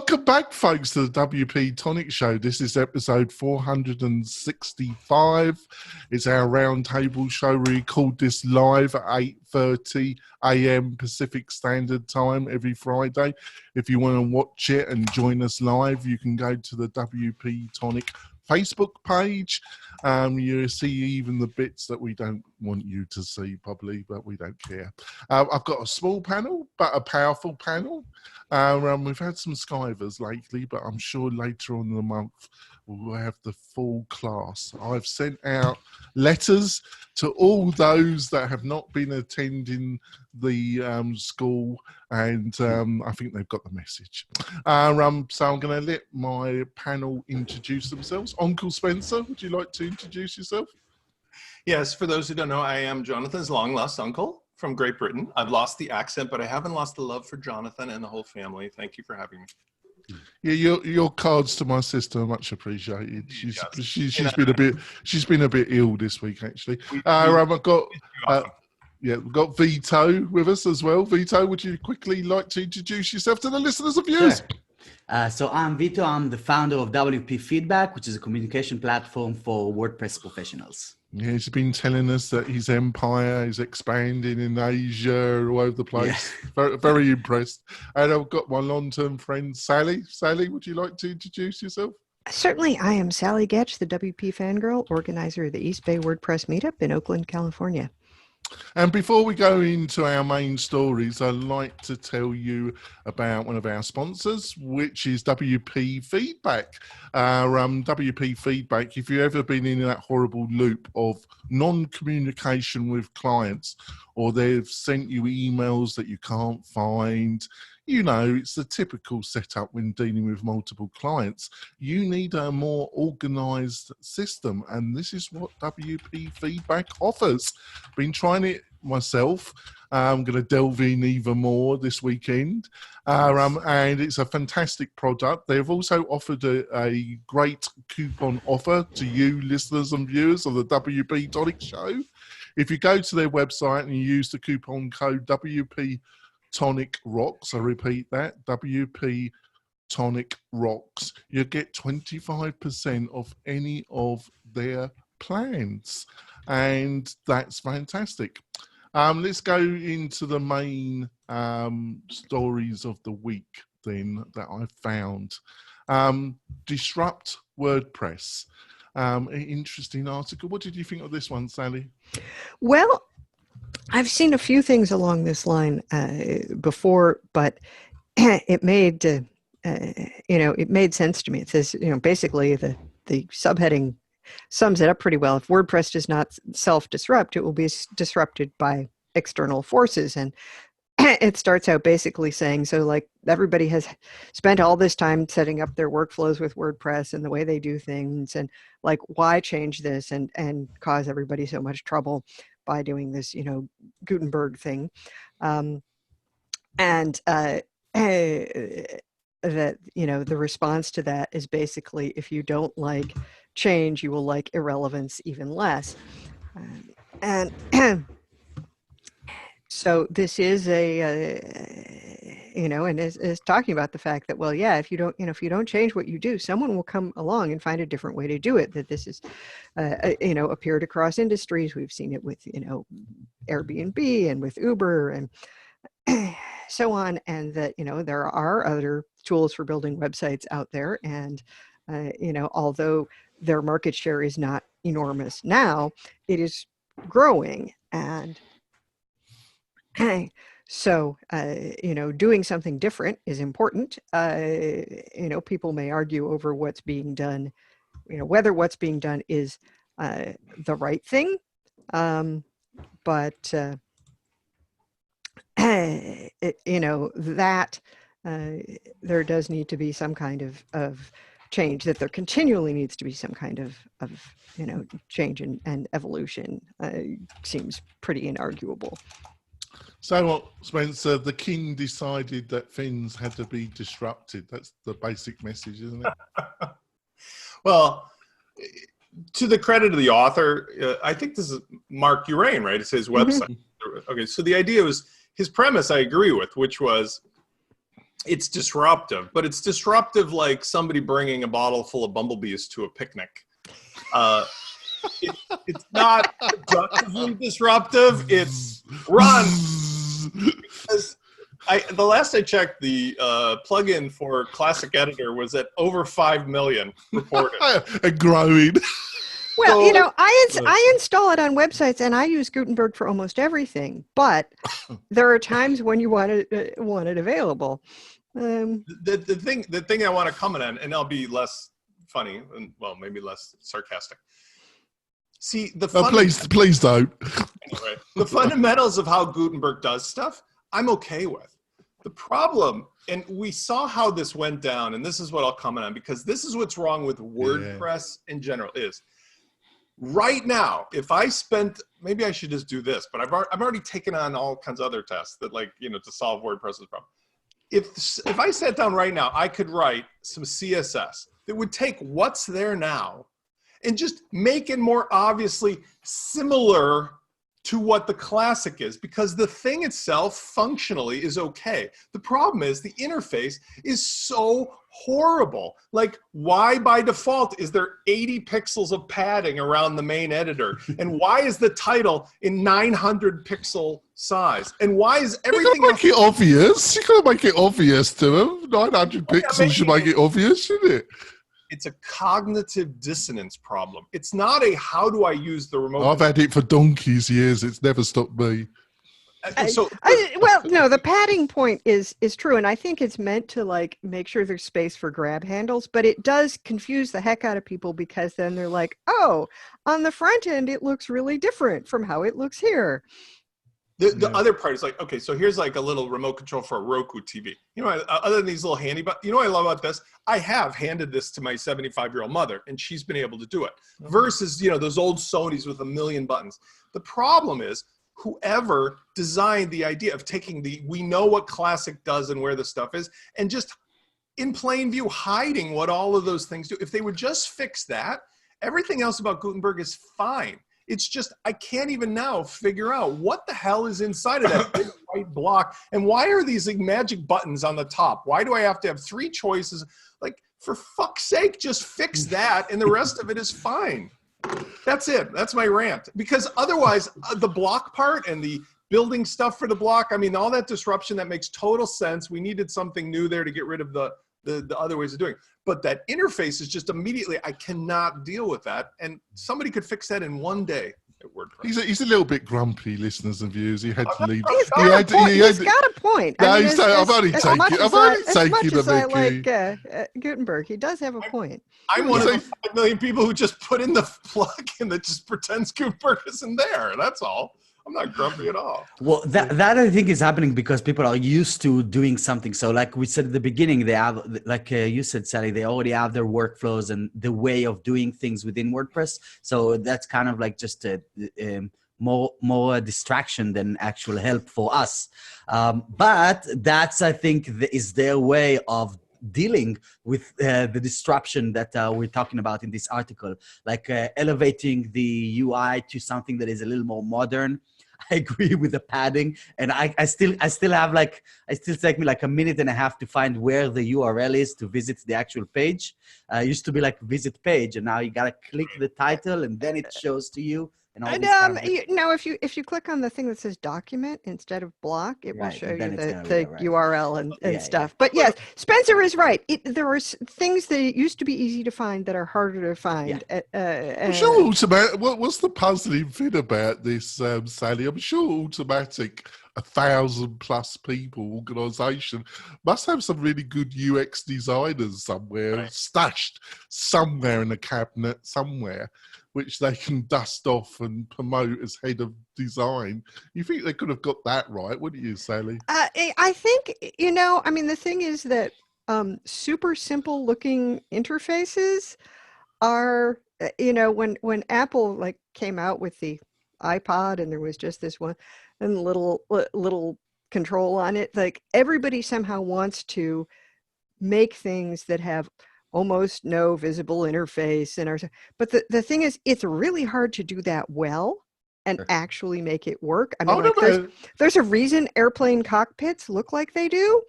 Welcome back, folks, to the WP-Tonic Show. This is episode 465. It's our roundtable show. We record this live at 8:30 a.m. Pacific Standard Time every Friday. If you want to watch it and join us live, you can go to the WP-Tonic Facebook page. You see even the bits that we don't want you to see, probably, but we don't care. I've got a small panel, but a powerful panel. We've had some skivers lately, but I'm sure later on in the month we'll have the full class. I've sent out letters to all those that have not been attending the school, and I think they've got the message. So I'm going to let my panel introduce themselves. Uncle Spencer, would you like to introduce yourself? Yes, for those who don't know, I am Jonathan's long-lost uncle from Great Britain. I've lost the accent, but I haven't lost the love for Jonathan and the whole family. Thank you for having me. Yeah, your cards to my sister are much appreciated. She's been a bit ill this week, actually. I've got we've got Vito with us as well. Vito, would you quickly like to introduce yourself to the listeners and viewers? Sure. So I'm Vito. I'm the founder of WP Feedback, which is a communication platform for WordPress professionals. Yeah, he's been telling us that his empire is expanding in Asia, all over the place. Yeah. Very, very impressed. And I've got my long-term friend, Sally. Sally, would you like to introduce yourself? Certainly. I am Sally Getch, the WP fangirl, organizer of the East Bay WordPress meetup in Oakland, California. And before we go into our main stories, I'd like to tell you about one of our sponsors, which is WP Feedback. WP Feedback, if you've ever been in that horrible loop of non-communication with clients, or they've sent you emails that you can't find, you know, it's the typical setup when dealing with multiple clients. You need a more organized system, and this is what WP Feedback offers. Been trying it myself. I'm going to delve in even more this weekend. And it's a fantastic product. They've also offered a great coupon offer to you listeners and viewers of the WP-Tonic Show. If you go to their website and you use the coupon code WP-Tonic Rocks, I repeat that, WP-Tonic Rocks, you get 25% off any of their plans. And that's fantastic. Let's go into the main stories of the week then that I found. Disrupt WordPress. An interesting article. What did you think of this one, Sally? Well, I've seen a few things along this line before, but it made it made sense to me. It says, basically the subheading sums it up pretty well. If WordPress does not self-disrupt, it will be disrupted by external forces. And it starts out basically saying, so like everybody has spent all this time setting up their workflows with WordPress and the way they do things, and like, why change this and cause everybody so much trouble by doing this, Gutenberg thing. That, the response to that is basically, if you don't like change, you will like irrelevance even less. And so this is and is talking about the fact that, well, yeah, if you don't change what you do, someone will come along and find a different way to do it. That this is, appeared across industries. We've seen it with, Airbnb and with Uber and so on. And that, there are other tools for building websites out there. And, although their market share is not enormous now, it is growing. And so, doing something different is important. People may argue over what's being done, whether what's being done is the right thing. But there does need to be some kind of change, that there continually needs to be some kind of change and evolution. Seems pretty inarguable. So, Spencer, the king decided that things had to be disrupted. That's the basic message, isn't it? Well, to the credit of the author, I think this is Mark Urain, right? It's his website. Mm-hmm. Okay, so the idea was, his premise I agree with, which was, it's disruptive, but it's disruptive like somebody bringing a bottle full of bumblebees to a picnic. It's not productively disruptive. It's run. Because the last I checked, the plugin for Classic Editor was at over 5 million reported. And growing. Well, I install it on websites, and I use Gutenberg for almost everything. But there are times when you want it available. The thing I want to comment on, and I'll be less funny and maybe less sarcastic. See, please don't. Anyway, the fundamentals of how Gutenberg does stuff, I'm okay with. The problem, and we saw how this went down, and this is what I'll comment on, because this is what's wrong with WordPress in general is, right now, if I spent, maybe I should just do this, but I've already taken on all kinds of other tests that to solve WordPress's problem. If I sat down right now, I could write some CSS that would take what's there now and just make it more obviously similar to what the classic is, because the thing itself functionally is okay. The problem is the interface is so horrible. Like, why by default is there 80 pixels of padding around the main editor? And why is the title in 900 pixel size? And why is everything else? You gotta make it obvious. You gotta make it obvious to them. 900 pixels should make it obvious, shouldn't it? It's a cognitive dissonance problem. It's not a how do I use the remote. I've had it for donkey's years. It's never stopped me. The padding point is true, and I think it's meant to make sure there's space for grab handles, but it does confuse the heck out of people, because then they're like, oh, on the front end it looks really different from how it looks here. The other part is okay, so here's a little remote control for a Roku TV. Other than these little handy buttons, what I love about this? I have handed this to my 75-year-old mother, and she's been able to do it. Versus, those old Sonys with 1 million buttons. The problem is, whoever designed the idea of taking we know what Classic does and where the stuff is, and just in plain view hiding what all of those things do. If they would just fix that, everything else about Gutenberg is fine. It's just, I can't even now figure out what the hell is inside of that big white block, and why are these magic buttons on the top? Why do I have to have 3 choices? For fuck's sake, just fix that, and the rest of it is fine. That's it. That's my rant. Because otherwise, the block part and the building stuff for the block, all that disruption, that makes total sense. We needed something new there to get rid of the other ways of doing it. But that interface is just immediately, I cannot deal with that. And somebody could fix that in 1 day at WordPress. He's a little bit grumpy, listeners and viewers. He had to leave. He's got a point. No, I've only taken the mickey. Gutenberg, he does have a point. I'm one of the 5 million people who just put in the plugin that just pretends Gutenberg isn't there. That's all. I'm not grumpy at all. Well, that I think is happening because people are used to doing something. So like we said at the beginning, they have, you said, Sally, they already have their workflows and the way of doing things within WordPress. So that's kind of just a more a distraction than actual help for us. But that's, I think, is their way of dealing with the disruption that we're talking about in this article, elevating the UI to something that is a little more modern. I agree with the padding, and I still take me a minute and a half to find where the URL is to visit the actual page. It used to be visit page, and now you gotta click the title and then it shows to you. And if you click on the thing that says document instead of block, it will show you the URL and stuff. But yes, Spencer is right. There are things that used to be easy to find that are harder to find. I'm sure what's the puzzling thing about this, Sally? I'm sure Automatic, 1,000+ people organization, must have some really good UX designers somewhere, stashed somewhere in a cabinet somewhere, which they can dust off and promote as head of design. You think they could have got that right, wouldn't you, Sally? I think, the thing is that super simple looking interfaces are, when Apple came out with the iPod and there was just this one and little control on it, everybody somehow wants to make things that have almost no visible interface but the thing is, it's really hard to do that well and actually make it work. There's a reason airplane cockpits look like they do.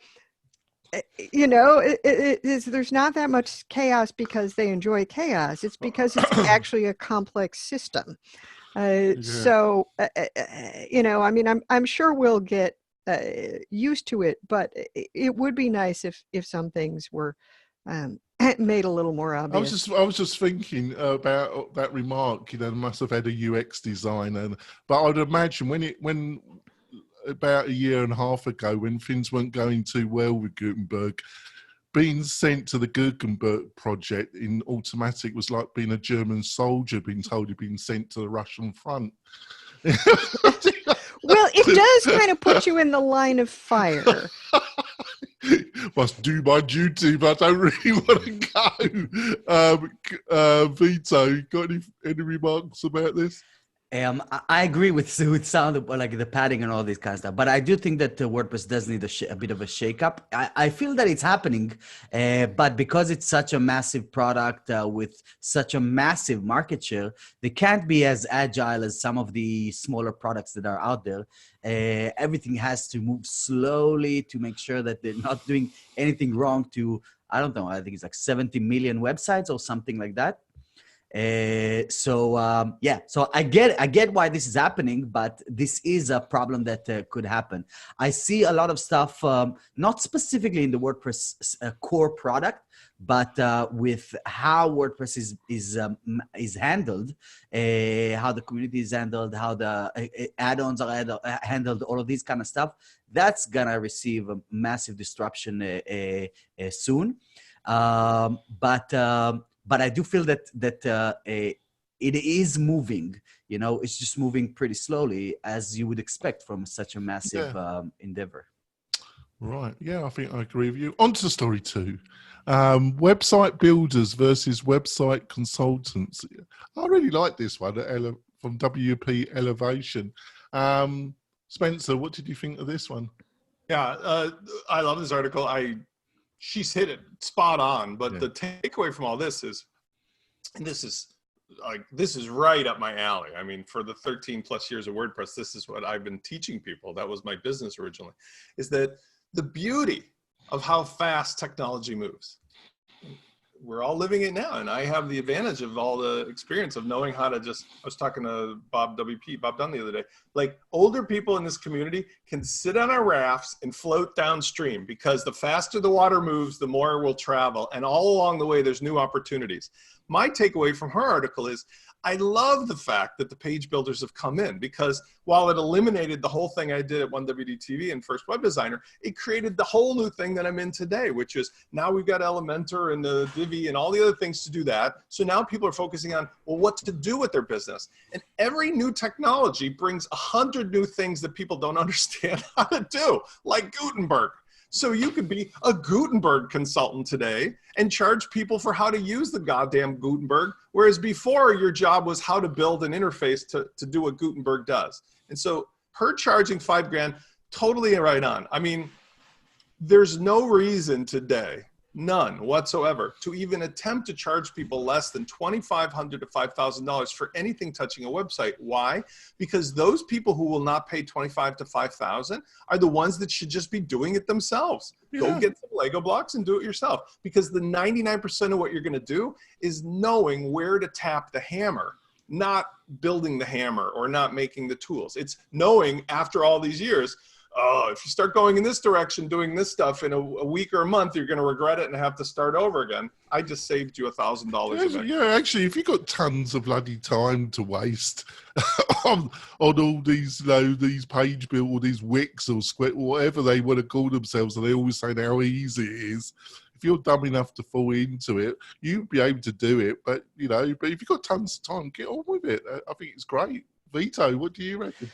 you know, there's not that much chaos because they enjoy chaos. It's because it's actually a complex system. So, you know, I mean, I'm sure we'll get used to it, but it would be nice if some things were made a little more obvious. I was just thinking about that remark. You know, they must have had a UX designer, but I'd imagine when about a year and a half ago, when things weren't going too well with Gutenberg, being sent to the Gutenberg project in automatic was like being a German soldier being told you'd been sent to the Russian front. Well, it does kind of put you in the line of fire. Must do my duty, but I don't really want to go. Vito, got any remarks about this? I agree with some of the, like the padding and all this kind of stuff, but I do think that WordPress does need a bit of a shake-up. I feel that it's happening, but because it's such a massive product with such a massive market share, they can't be as agile as some of the smaller products that are out there. Everything has to move slowly to make sure that they're not doing anything wrong to, I don't know, I think it's like 70 million websites or something like that. So I get why this is happening, but this is a problem that could happen. I see a lot of stuff, not specifically in the WordPress core product, but with how WordPress is handled, how the community is handled, how the add-ons are handled, all of these kind of stuff. That's gonna receive a massive disruption soon, but I do feel that it is moving. You know, it's just moving pretty slowly, as you would expect from such a massive endeavor. Right. Yeah, I think I agree with you. On to story 2. Website builders versus website consultants. I really like this one from WP Elevation. Spencer, what did you think of this one? Yeah, I love this article. She's hit it spot on, but the takeaway from all this is, and this is right up my alley. I mean, for the 13 plus years of WordPress, this is what I've been teaching people. That was my business originally, is that the beauty of how fast technology moves. We're all living it now, and I have the advantage of all the experience of knowing how to just, I was talking to Bob Dunn the other day, like older people in this community can sit on our rafts and float downstream, because the faster the water moves, the more we'll travel. And all along the way, there's new opportunities. My takeaway from her article is, I love the fact that the page builders have come in, because while it eliminated the whole thing I did at 1WDTV and First Web Designer, it created the whole new thing that I'm in today, which is now we've got Elementor and the Divi and all the other things to do that. So now people are focusing on, well, what to do with their business. And every new technology brings 100 new things that people don't understand how to do, like Gutenberg. So you could be a Gutenberg consultant today and charge people for how to use the goddamn Gutenberg, whereas before your job was how to build an interface to do what Gutenberg does. And so her charging $5,000, totally right on. I mean, there's no reason today, none whatsoever, to even attempt to charge people less than $2,500 to $5,000 for anything touching a website. Why? Because those people who will not pay $25,000 to $5,000 are the ones that should just be doing it themselves. Yeah. Go get some Lego blocks and do it yourself. Because the 99% of what you're going to do is knowing where to tap the hammer, not building the hammer or not making the tools. It's knowing after all these years, oh, if you start going in this direction, doing this stuff in a week or a month, you're going to regret it and have to start over again. I just saved you $1,000. Yeah, actually, if you've got tons of bloody time to waste on all these, these page build or these Wix or Squid, whatever they want to call themselves, and they always say how easy it is. If you're dumb enough to fall into it, you'll be able to do it. But but if you've got tons of time, get on with it. I think it's great. Vito, what do you reckon?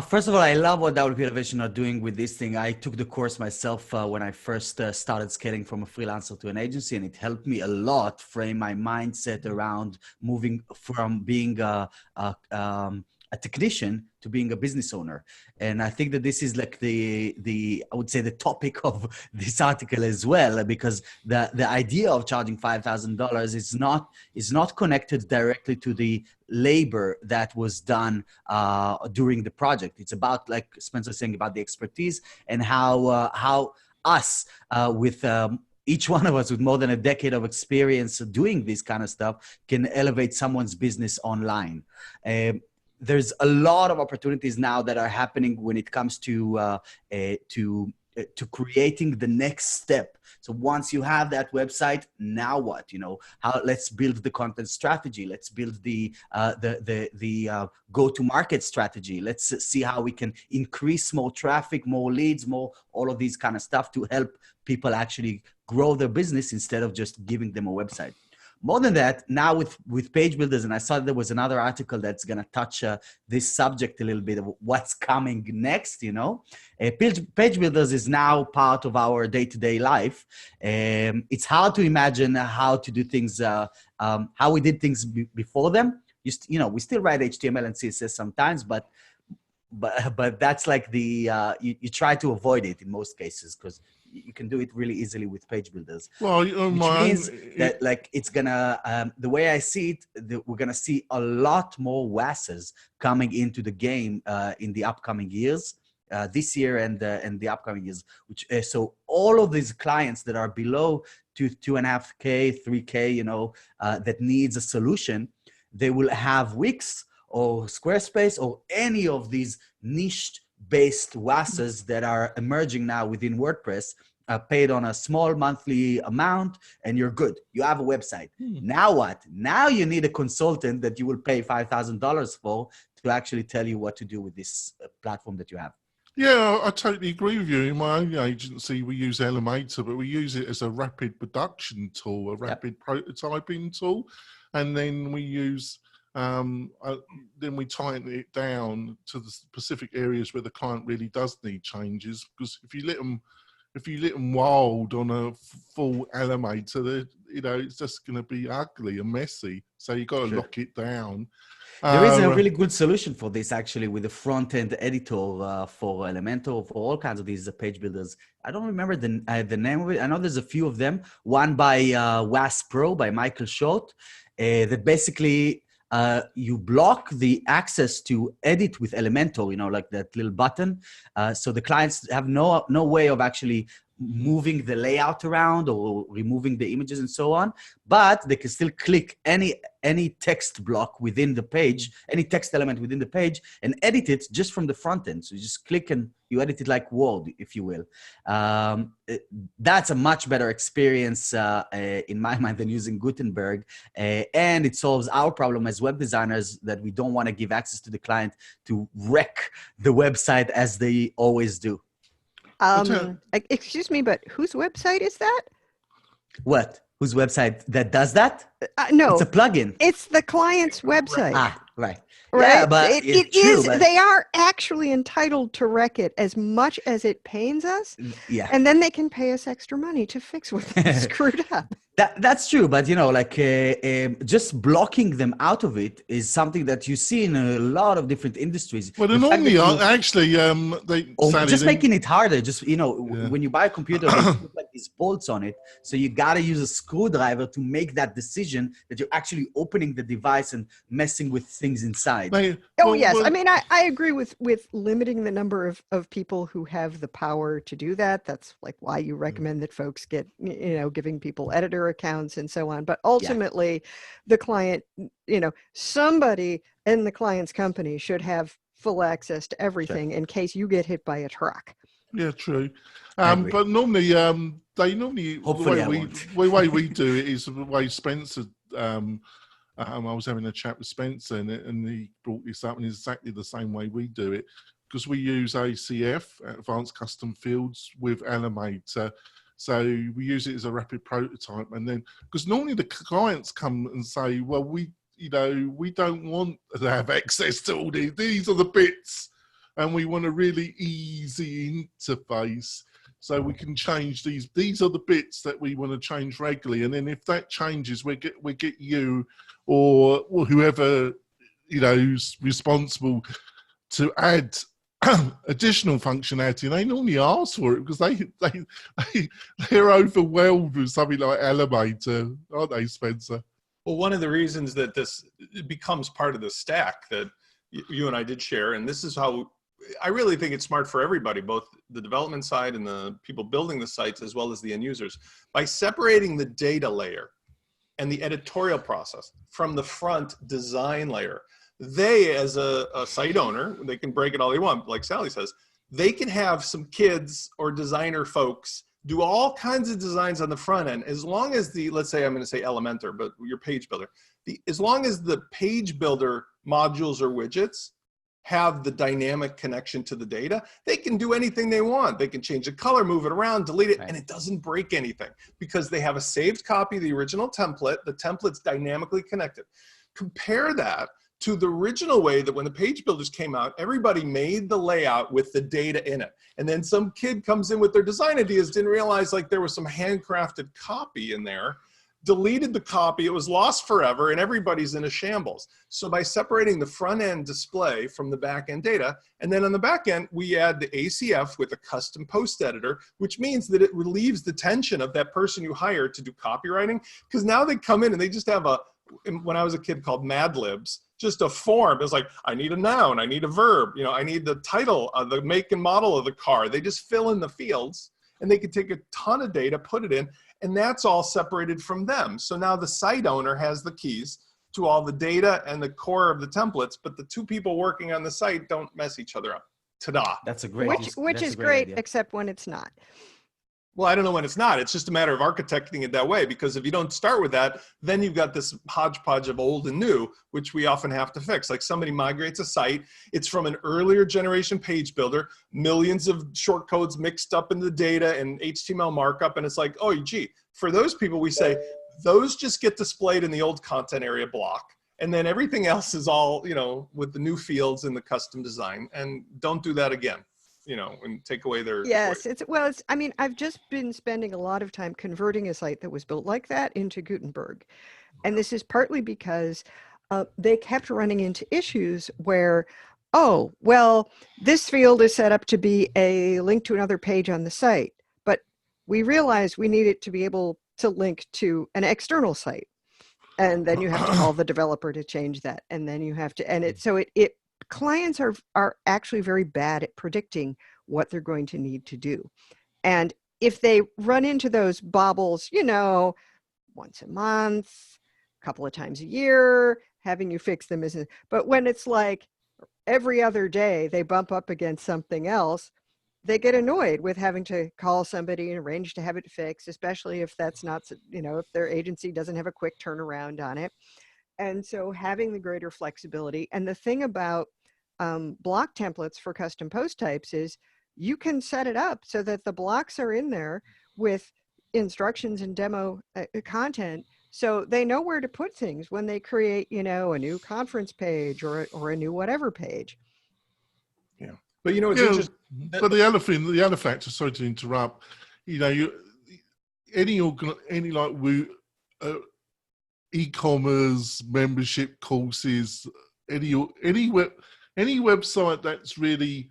First of all, I love what WP Elevation are doing with this thing. I took the course myself when I first started scaling from a freelancer to an agency, and it helped me a lot frame my mindset around moving from being a technician to being a business owner. And I think that this is like I would say the topic of this article as well, because the idea of charging $5,000 is not connected directly to the labor that was done during the project. It's about, like Spencer was saying, about the expertise and how us with each one of us with more than a decade of experience doing this kind of stuff can elevate someone's business online. There's a lot of opportunities now that are happening when it comes to creating the next step. So once you have that website, now what? Let's build the content strategy. Let's build the go-to-market strategy. Let's see how we can increase more traffic, more leads, more all of these kind of stuff to help people actually grow their business instead of just giving them a website. More than that, now with page builders, and I saw there was another article that's going to touch this subject a little bit of what's coming next, Page builders is now part of our day-to-day life. It's hard to imagine how to do things, how we did things before them. We still write HTML and CSS sometimes, but that's like you try to avoid it in most cases because you can do it really easily with page builders. Well, which means that like it's gonna, the way I see it, we're gonna see a lot more WASs coming into the game in the upcoming years, this year and the upcoming years. So all of these clients that are below 2.5K, 3K, that needs a solution, they will have Wix or Squarespace or any of these niche-based WASs that are emerging now within WordPress, paid on a small monthly amount, and you're good. You have a website. Now what? Now you need a consultant that you will pay $5,000 for to actually tell you what to do with this platform that you have. Yeah, I totally agree with you. In my own agency, we use Elementor, but we use it as a rapid production tool, a rapid prototyping tool. And then we use, then we tighten it down to the specific areas where the client really does need changes. Because if you let them wild on a full Elementor, it's just going to be ugly and messy. So you got to lock it down. There is a really good solution for this, actually, with the front-end editor for Elementor, for all kinds of these page builders. I don't remember the name of it. I know there's a few of them. One by WAS Pro, by Michael Short, that basically you block the access to edit with Elementor, like that little button. So the clients have no way of actually moving the layout around or removing the images and so on, but they can still click any text block within the page, any text element within the page, and edit it just from the front end. So you just click and you edit it like Word, if you will. That's a much better experience in my mind than using Gutenberg, and it solves our problem as web designers that we don't want to give access to the client to wreck the website as they always do. Excuse me, but whose website is that? What? Whose website that does that? No, it's a plugin. It's the client's website. Right. Right? Yeah, but it is. They are actually entitled to wreck it as much as it pains us. Yeah. And then they can pay us extra money to fix what they screwed up. That's true, but just blocking them out of it is something that you see in a lot of different industries. Well, normally actually just making it harder. Just when you buy a computer, they put like these bolts on it, so you gotta use a screwdriver to make that decision that you're actually opening the device and messing with things inside. Yes, I mean I agree with limiting the number of people who have the power to do that. That's like why you recommend that folks get giving people editor accounts and so on, but ultimately the client, somebody in the client's company should have full access to everything in case you get hit by a truck. Yeah, true. But normally the way we do it is the way Spencer I was having a chat with Spencer and he brought this up in exactly the same way we do it, because we use ACF, Advanced Custom Fields, with Elementor. So we use it as a rapid prototype, and then because normally the clients come and say, well, we don't want to have access to all these. These are the bits, and we want a really easy interface, so we can change these. These are the bits that we want to change regularly, and then if that changes, we get you or whoever who's responsible to add additional functionality, and they normally ask for it because they're overwhelmed with something like Elementor, aren't they, Spencer? Well, one of the reasons that this becomes part of the stack that you and I did share, and this is how I really think it's smart for everybody, both the development side and the people building the sites, as well as the end users, by separating the data layer and the editorial process from the front design layer. They, as a site owner, they can break it all they want, like Sally says. They can have some kids or designer folks do all kinds of designs on the front end, as long as the, let's say I'm going to say Elementor, but your page builder, as long as the page builder modules or widgets have the dynamic connection to the data, they can do anything they want. They can change the color, move it around, delete it, and it doesn't break anything because they have a saved copy of the original template. The template's dynamically connected. Compare that to the original way that when the page builders came out, everybody made the layout with the data in it. And then some kid comes in with their design ideas, didn't realize like there was some handcrafted copy in there, deleted the copy, it was lost forever, and everybody's in a shambles. So by separating the front end display from the back end data, and then on the back end, we add the ACF with a custom post editor, which means that it relieves the tension of that person you hired to do copywriting, because now they come in and they just have a, when I was a kid, called Mad Libs, just a form. It's like, I need a noun, I need a verb, you know, I need the title of the make and model of the car. They just fill in the fields, and they can take a ton of data, put it in, and that's all separated from them. So now the site owner has the keys to all the data and the core of the templates, but the two people working on the site don't mess each other up. Ta-da. That's a great, which is great, except when it's not. Well, I don't know when it's not. It's just a matter of architecting it that way, because if you don't start with that, then you've got this hodgepodge of old and new, which we often have to fix. Like somebody migrates a site, it's from an earlier generation page builder, millions of short codes mixed up in the data and HTML markup, and it's like, oh, gee, for those people, we say, those just get displayed in the old content area block, and then everything else is all, you know, with the new fields and the custom design, and don't do that again. You know, and take away their yes choice. It's I mean, I've just been spending a lot of time converting a site that was built like that into Gutenberg, and this is partly because they kept running into issues where, oh well, this field is set up to be a link to another page on the site, but we realized we need it to be able to link to an external site, and then you have to call the developer to change that, and then you have to, and it clients are actually very bad at predicting what they're going to need to do. And if they run into those bobbles, you know, once a month, a couple of times a year, having you fix them isn't, but when it's like every other day they bump up against something else, they get annoyed with having to call somebody and arrange to have it fixed, especially if that's not, you know, if their agency doesn't have a quick turnaround on it. And so having the greater flexibility, and the thing about block templates for custom post types is you can set it up so that the blocks are in there with instructions and demo content, so they know where to put things when they create, you know, a new conference page or a new whatever page. Yeah, but you know, it's interesting. But the other factor, sorry to interrupt, you know, any like e-commerce, membership courses, any website that's really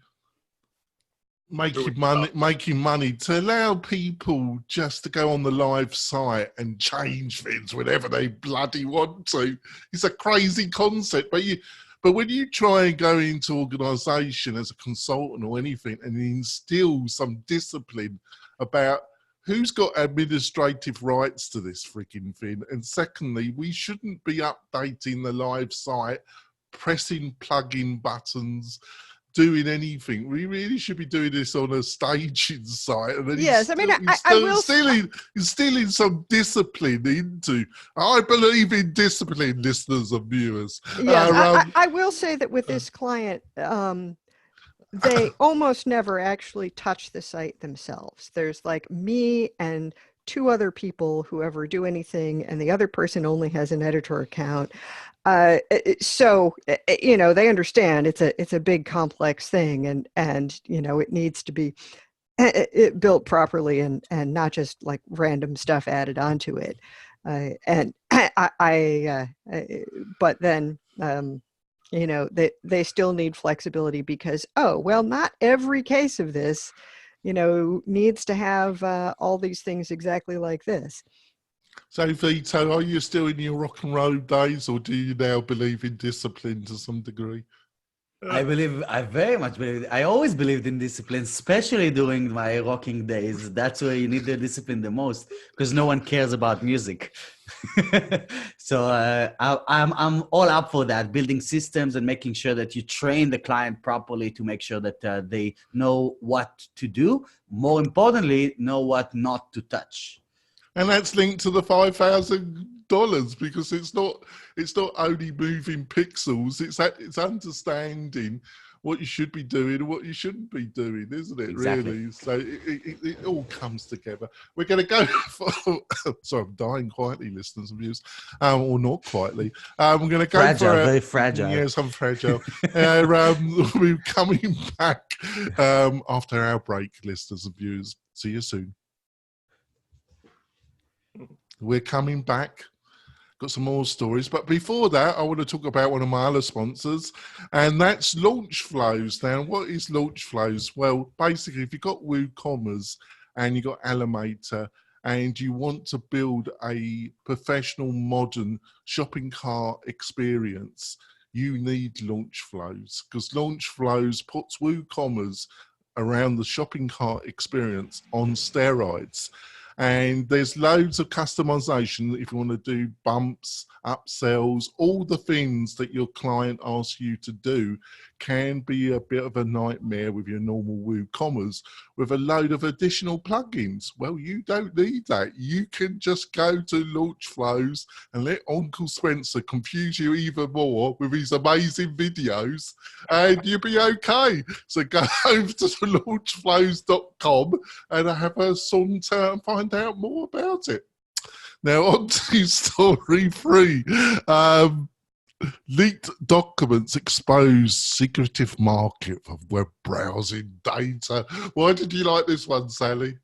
making money, to allow people just to go on the live site and change things whenever they bloody want to. It's a crazy concept, but when you try and go into organisation as a consultant or anything and instill some discipline about who's got administrative rights to this freaking thing, and secondly, we shouldn't be updating the live site, pressing plug-in buttons, doing anything. We really should be doing this on a staging site. And then yes, I mean, I will instilling some discipline into. I believe in discipline, listeners and viewers. Yes, I will say that with this client, they almost never actually touch the site themselves. There's like me and two other people who ever do anything, and the other person only has an editor account. So, you know, they understand it's a big complex thing, and you know, it needs to be built properly and not just like random stuff added onto it. But then, you know, they still need flexibility because, oh, well, not every case of this, you know, needs to have all these things exactly like this. So, Vito, are you still in your rock and roll days, or do you now believe in discipline to some degree? I very much believe, I always believed in discipline, especially during my rocking days. That's where you need the discipline the most, because no one cares about music. So I'm all up for that, building systems and making sure that you train the client properly to make sure that they know what to do. More importantly, know what not to touch. And that's linked to the $5,000 because it's not only moving pixels, it's understanding what you should be doing and what you shouldn't be doing, isn't it? Exactly. Really? So it all comes together. We're going to go for, sorry, I'm dying quietly, listeners and viewers, or not quietly. We're going to go fragile, for very fragile. Yes, I'm fragile. We're coming back after our break, listeners and viewers. See you soon. We're coming back. Got some more stories. But before that, I want to talk about one of my other sponsors, and that's Launch Flows. Now, what is Launch Flows? Well, basically, if you've got WooCommerce and you've got Elementor and you want to build a professional, modern shopping cart experience, you need Launch Flows, because Launch Flows puts WooCommerce around the shopping cart experience on steroids. And there's loads of customization if you want to do bumps, upsells, all the things that your client asks you to do can be a bit of a nightmare with your normal WooCommerce with a load of additional plugins. Well, you don't need that. You can just go to Launch Flows and let Uncle Spencer confuse you even more with his amazing videos and you'll be okay. So go over to launchflows.com and have a saunter and find out more about it. Now on to story 3. Leaked documents expose secretive market for web browsing data. Why did you like this one, Sally?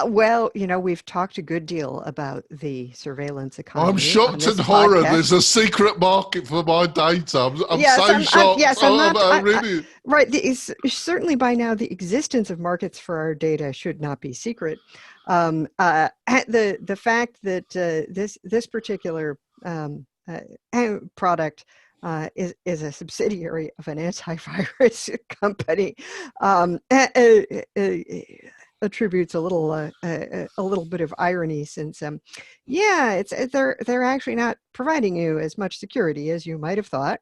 Well, we've talked a good deal about the surveillance economy. I'm shocked and horror. There's a secret market for my data. I'm so shocked. Right. Certainly by now, the existence of markets for our data should not be secret. The fact that this particular product is a subsidiary of an antivirus company attributes a little bit of irony, since they're actually not providing you as much security as you might have thought.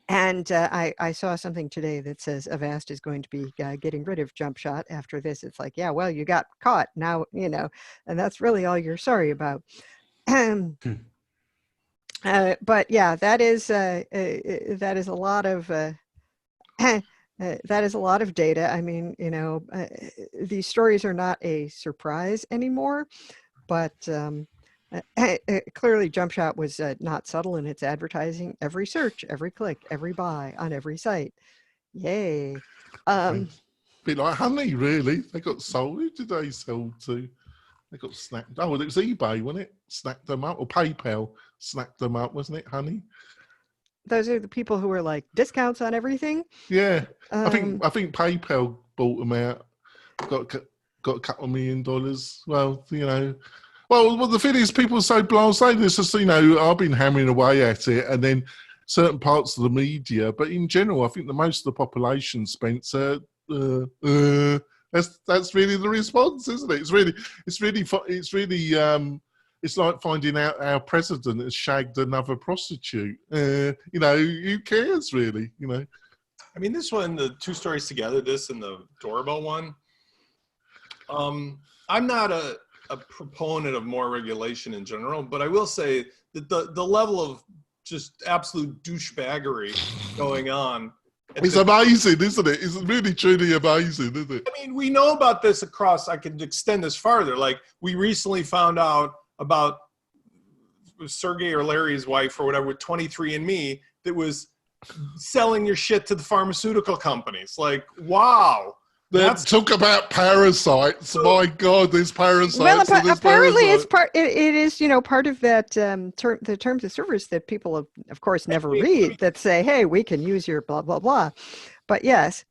And I saw something today that says Avast is going to be getting rid of Jump Shot after this. It's like, yeah, well, you got caught now, and that's really all you're sorry about. But yeah, that is a lot of that is a lot of data. I mean, these stories are not a surprise anymore, but clearly Jump Shot was not subtle in its advertising. Every search, every click, every buy on every site. Yay. Bit like Honey, really. They got sold. Who did they sell to? They got snapped. Oh, well, it was eBay, wasn't it? Snapped them up. Or PayPal snapped them up, wasn't it, Honey? Those are the people who were like discounts on everything. Yeah. I think PayPal bought them out. Got a couple of $1 million. Well, Well, the thing is, people are so blasé. This is, I've been hammering away at it, and then certain parts of the media, but in general, I think the most of the population, Spencer, that's really the response, isn't it? It's like finding out our president has shagged another prostitute. Who cares, really? I mean, this one, the two stories together, this and the Doorbell one. I'm not a proponent of more regulation in general, but I will say that the level of just absolute douchebaggery going on. It's amazing, isn't it? It's really, truly amazing, isn't it? I mean, we know about this across, I can extend this farther. Like, we recently found out about Sergey or Larry's wife or whatever with 23andMe that was selling your shit to the pharmaceutical companies. Like, wow. Talk about parasites. My God, there's parasites. Well, apparently it's part. It is, part of that the terms of service that people, of course, never read. That say, "Hey, we can use your blah blah blah." But yes,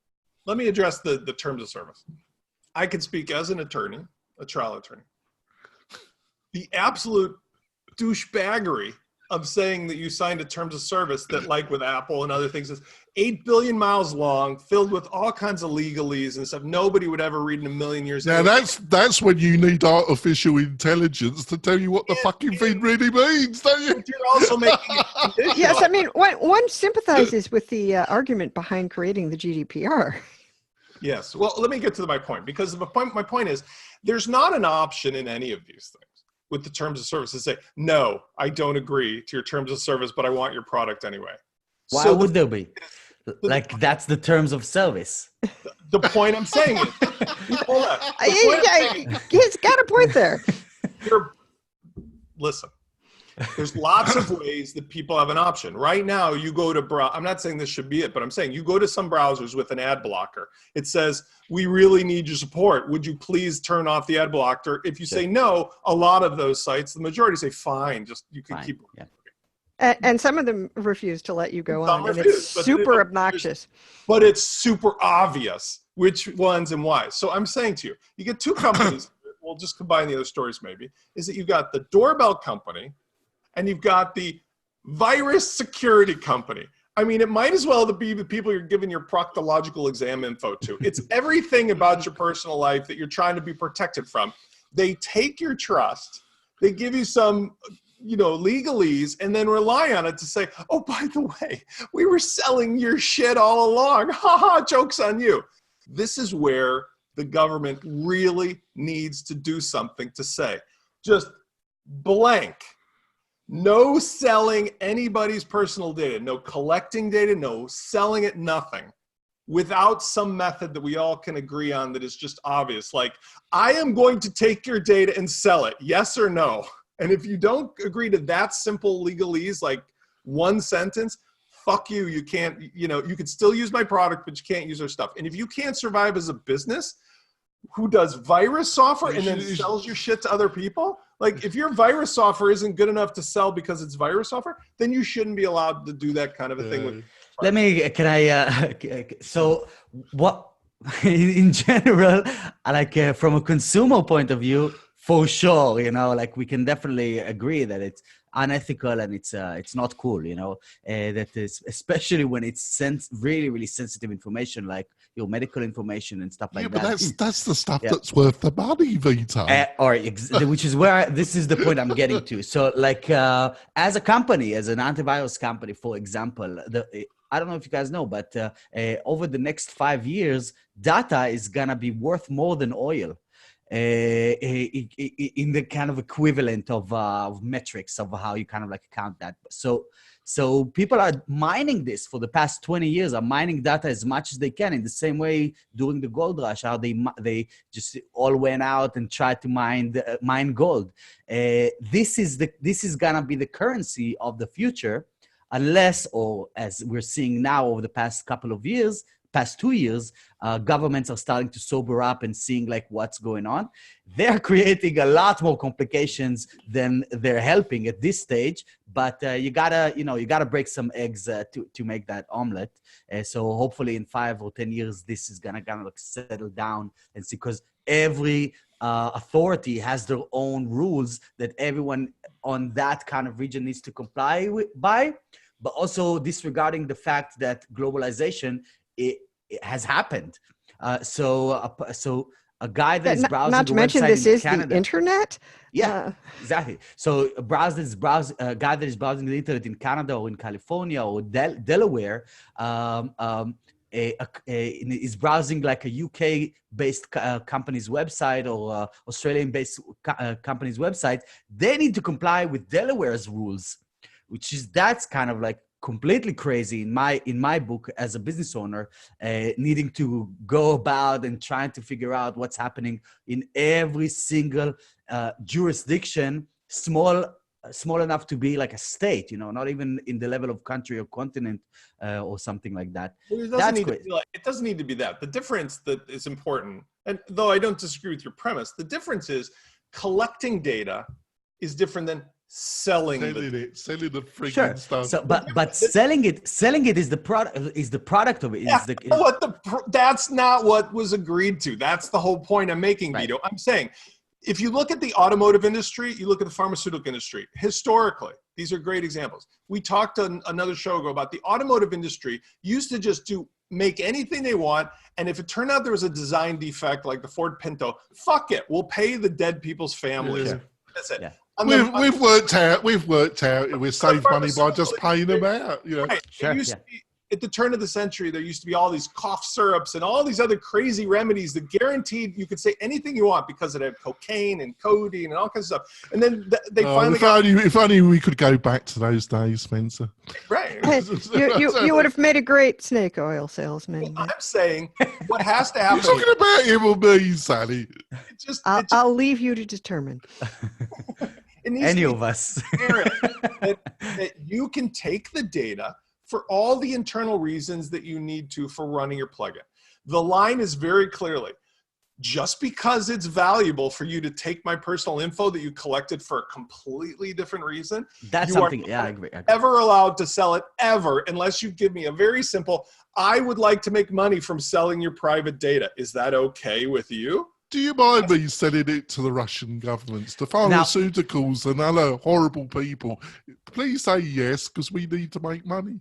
let me address the terms of service. I can speak as an attorney, a trial attorney. The absolute douchebaggery of saying that you signed a terms of service that, like with Apple and other things, is 8 billion miles long, filled with all kinds of legalese and stuff nobody would ever read in a million years. Now that's when you need artificial intelligence to tell you what the fucking thing really means, don't you? But you're also making it conditional. Yes, I mean, one sympathizes with the argument behind creating the GDPR. Yes. Well, let me get to my point, because my point is there's not an option in any of these things with the terms of service to say, no, I don't agree to your terms of service, but I want your product anyway. Why would there be? Like, that's the terms of service. The point I'm saying is, hold on. He's got a point there. Listen, there's lots of ways that people have an option. Right now, you go to I'm not saying this should be it, but I'm saying you go to some browsers with an ad blocker. It says, we really need your support. Would you please turn off the ad blocker? If you say no, a lot of those sites, the majority say, fine, just you can keep. Yeah. And some of them refuse to let you go on, and it's super obnoxious. But it's super obvious which ones and why. So I'm saying to you, you get two companies, we'll just combine the other stories maybe, is that you've got the Doorbell company and you've got the virus security company. I mean, it might as well be the people you're giving your proctological exam info to. It's everything about your personal life that you're trying to be protected from. They take your trust, they give you some legalese, and then rely on it to say, oh, by the way, we were selling your shit all along. Ha ha, joke's on you. This is where the government really needs to do something to say, just blank. No selling anybody's personal data, no collecting data, no selling it, nothing, without some method that we all can agree on that is just obvious. Like, I am going to take your data and sell it, yes or no? And if you don't agree to that simple legalese, like one sentence, fuck you, you can't, you could still use my product, but you can't use our stuff. And if you can't survive as a business who does virus software and then sells your shit to other people, like if your virus software isn't good enough to sell because it's virus software, then you shouldn't be allowed to do that kind of a thing. So what, in general, from a consumer point of view, for sure, we can definitely agree that it's unethical and it's not cool, that is, especially when it's really, really sensitive information, like your medical information and stuff like that. Yeah, but that's the stuff that's worth the money, Vito. Which is where this is the point I'm getting to. So, as a company, as an antivirus company, for example, I don't know if you guys know, but over the next 5 years, data is gonna be worth more than oil. In the kind of equivalent of metrics of how you kind of count that. So people are mining this for the past 20 years, are mining data as much as they can, in the same way during the gold rush, how they just all went out and tried to mine gold. This is gonna be the currency of the future, unless, or as we're seeing now over the past 2 years, governments are starting to sober up and seeing what's going on. They're creating a lot more complications than they're helping at this stage. But you gotta break some eggs to make that omelet. So hopefully in 5 or 10 years, this is gonna settle down and see, because every authority has their own rules that everyone on that kind of region needs to comply by, but also disregarding the fact that globalization it has happened. So a guy that is browsing not to mention this is Canada, the internet. Yeah, exactly. So a guy that is browsing the internet in Canada or in California or Delaware is browsing a UK-based company's website or Australian-based company's website. They need to comply with Delaware's rules, that's kind of completely crazy in my book as a business owner, needing to go about and trying to figure out what's happening in every single jurisdiction, small enough to be like a state, not even in the level of country or continent or something like that. It doesn't need to be that. The difference that is important, and though I don't disagree with your premise, the difference is collecting data is different than selling the freaking stuff. So, but selling it is the product of it. That's not what was agreed to. That's the whole point I'm making, Vito. Right. I'm saying, if you look at the automotive industry, you look at the pharmaceutical industry, historically, These are great examples. We talked on another show ago about the automotive industry used to just make anything they want. And if it turned out there was a design defect like the Ford Pinto, fuck it. We'll pay the dead people's families. Yeah. That's it. Yeah. We've worked out we save money by just paying them out. You know? Right. Sure, It used to be, at the turn of the century, there used to be all these cough syrups and all these other crazy remedies that guaranteed you could say anything you want because it had cocaine and codeine and all kinds of stuff. And then they finally if only we could go back to those days, Spencer. right. You would have made a great snake oil salesman. I'm saying what has to happen. You're talking about him or me, Sally? I'll leave you to determine. Any of us. that you can take the data for all the internal reasons that you need to for running your plugin. The line is very clearly, just because it's valuable for you to take my personal info that you collected for a completely different reason, That's you something, are yeah, I agree. ever allowed to sell it ever, unless you give me a very simple, I would like to make money from selling your private data. Is that okay with you? Do you mind me selling it to the Russian governments, the pharmaceuticals and other horrible people? Please say yes, because we need to make money.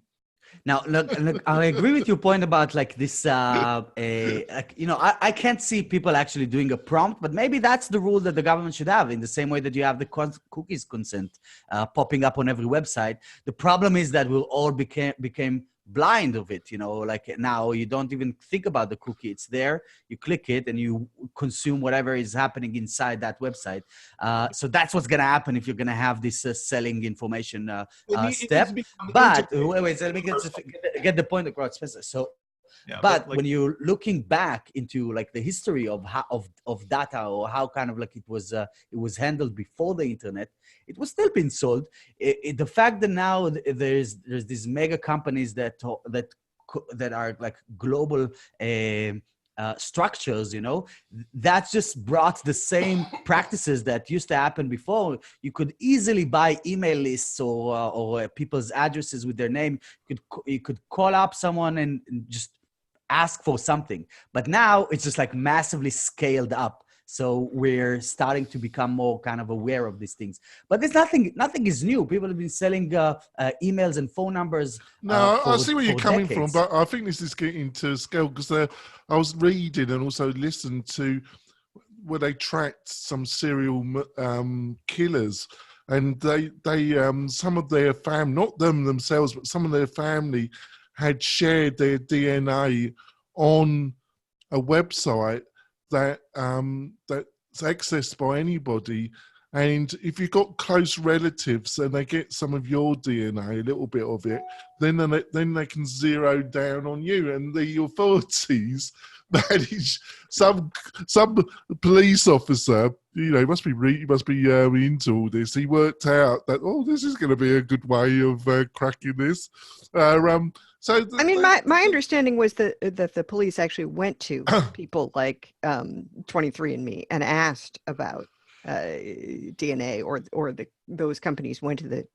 Now, look, I agree with your point about like this, I can't see people actually doing a prompt, but maybe that's the rule that the government should have, in the same way that you have the cookies consent popping up on every website. The problem is that we all became blind of it, like now you don't even think about the cookie. It's there, you click it and you consume whatever is happening inside that website. So that's what's going to happen if you're going to have this selling information step. But wait, so let me get the point across, Spencer. So but when you're looking back into like the history of data, or how kind of like it was handled before the internet, it was still being sold. The fact that now there's these mega companies that are like global structures, that just brought the same practices that used to happen before. You could easily buy email lists or people's addresses with their name. You could call up someone and just ask for something, but now it's just like massively scaled up. So we're starting to become more kind of aware of these things. But there's nothing is new. People have been selling emails and phone numbers. I see where you're coming decades. from, but I think this is getting to scale because I was reading and also listened to where they tracked some serial killers, and they some of their family, not them themselves, but some of their family had shared their DNA on a website that's accessed by anybody. And if you've got close relatives and they get some of your DNA, a little bit of it, then they can zero down on you. And the authorities, that is some police officer, he must be into all this. He worked out that, this is going to be a good way of cracking this. My understanding was that the police actually went to people like 23andMe and asked about DNA, or those companies went to the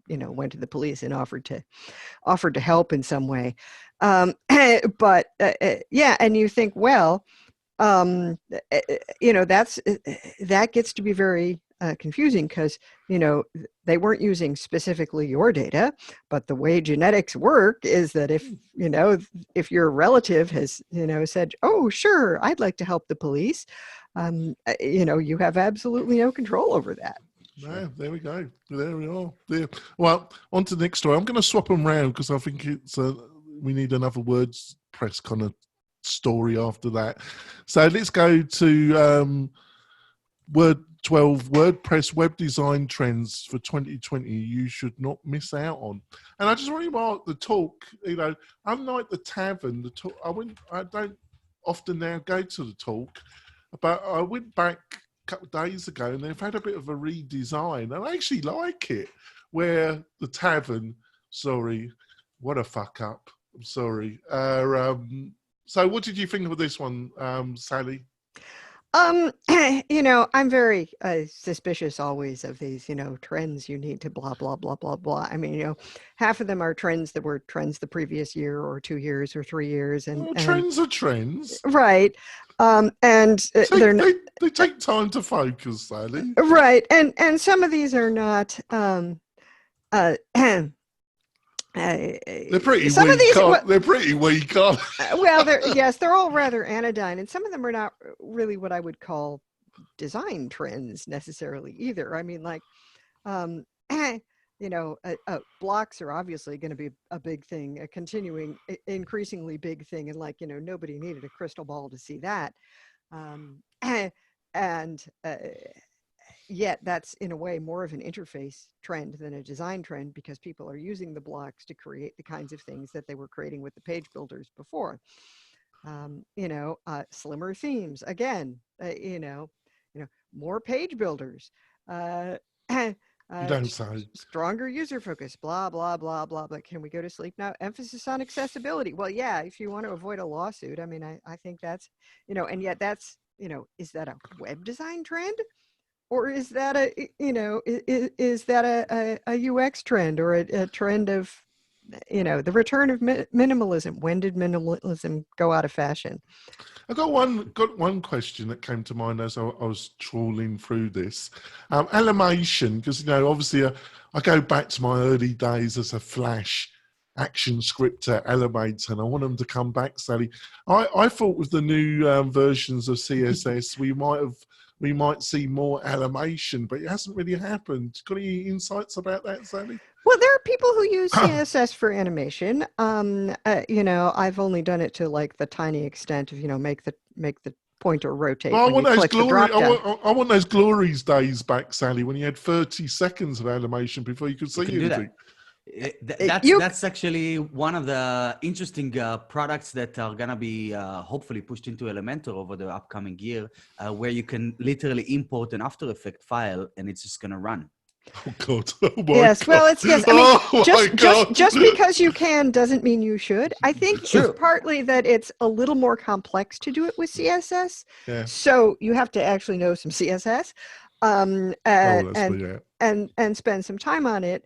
police and offered to help in some way. But and you think, well, that gets to be very confusing, because they weren't using specifically your data, but the way genetics work is that if your relative has said, oh sure, I'd like to help the police, you have absolutely no control over that. No, there we go. There we are. There. Well, on to the next story. I'm going to swap them around because I think we need another WordPress kind of story after that. So let's go to WordPress web design trends for 2020 you should not miss out on. And I just want to remark the talk, unlike the tavern, the talk, I don't often now go to the talk, but I went back a couple of days ago and they've had a bit of a redesign, and I actually like it, where the tavern, sorry, what a fuck up, I'm sorry. So what did you think of this one, Sally? I'm very suspicious always of these, trends you need to blah, blah, blah, blah, blah. I mean, half of them are trends that were trends the previous year or 2 years or 3 years. And trends are trends. Right. They take time to focus, Sally. Right. And some of these are not, They're pretty some weak. of these, They're pretty weak. well, yes, they're all rather anodyne, and some of them are not really what I would call design trends necessarily either. I mean, like, blocks are obviously going to be a big thing, a continuing, increasingly big thing, and like, nobody needed a crystal ball to see that. And yet that's in a way more of an interface trend than a design trend, because people are using the blocks to create the kinds of things that they were creating with the page builders before. Slimmer themes, again, more page builders, Don't say. stronger user focus, blah, blah, blah, blah, blah. Can we go to sleep now? Emphasis on accessibility. Well, yeah, if you want to avoid a lawsuit, I mean, I think that's, and yet that's, is that a web design trend? Or is that is that a UX trend, or a trend of, the return of minimalism? When did minimalism go out of fashion? I got one question that came to mind as I was trawling through this. Animation, because obviously I go back to my early days as a Flash action scripter animator, and I want them to come back, Sally. I thought with the new versions of CSS we might see more animation, but it hasn't really happened. Got any insights about that, Sally? Well, there are people who use CSS for animation. I've only done it to like the tiny extent of, make the pointer rotate. Well, I want those glories days back, Sally, when you had 30 seconds of animation before you could see anything. That's actually one of the interesting products that are going to be hopefully pushed into Elementor over the upcoming year, where you can literally import an After Effects file and it's just going to run. Oh God! Oh my yes, God. Well, I mean, just because you can doesn't mean you should. I think it's partly that it's a little more complex to do it with CSS. Yeah. So you have to actually know some CSS, and spend some time on it.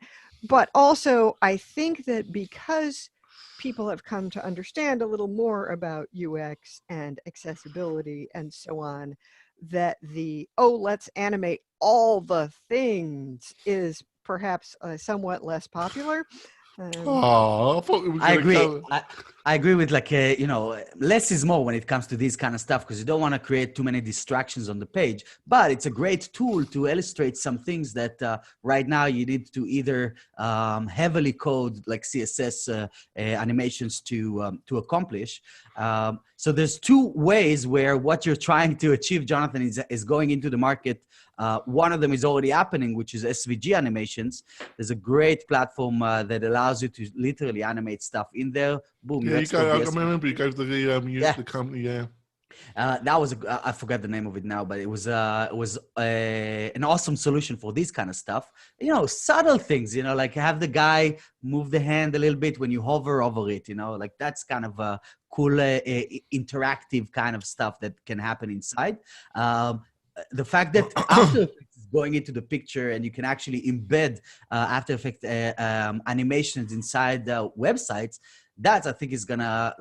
But also, I think that because people have come to understand a little more about UX and accessibility and so on, that let's animate all the things is perhaps somewhat less popular. I thought we were I agree. I agree with less is more when it comes to this kind of stuff, because you don't want to create too many distractions on the page. But it's a great tool to illustrate some things that right now you need to either heavily code like CSS animations to accomplish. So there's two ways where what you're trying to achieve, Jonathan, is going into the market. One of them is already happening, which is SVG animations. There's a great platform that allows you to literally animate stuff in there. Boom. Yeah, I remember you go to the company. Yeah. That was I forgot the name of it now, but it was an awesome solution for this kind of stuff. Subtle things. Like have the guy move the hand a little bit when you hover over it. Like that's kind of a cool interactive kind of stuff that can happen inside. The fact that After Effects is going into the picture and you can actually embed After Effects animations inside the websites, that I think is gonna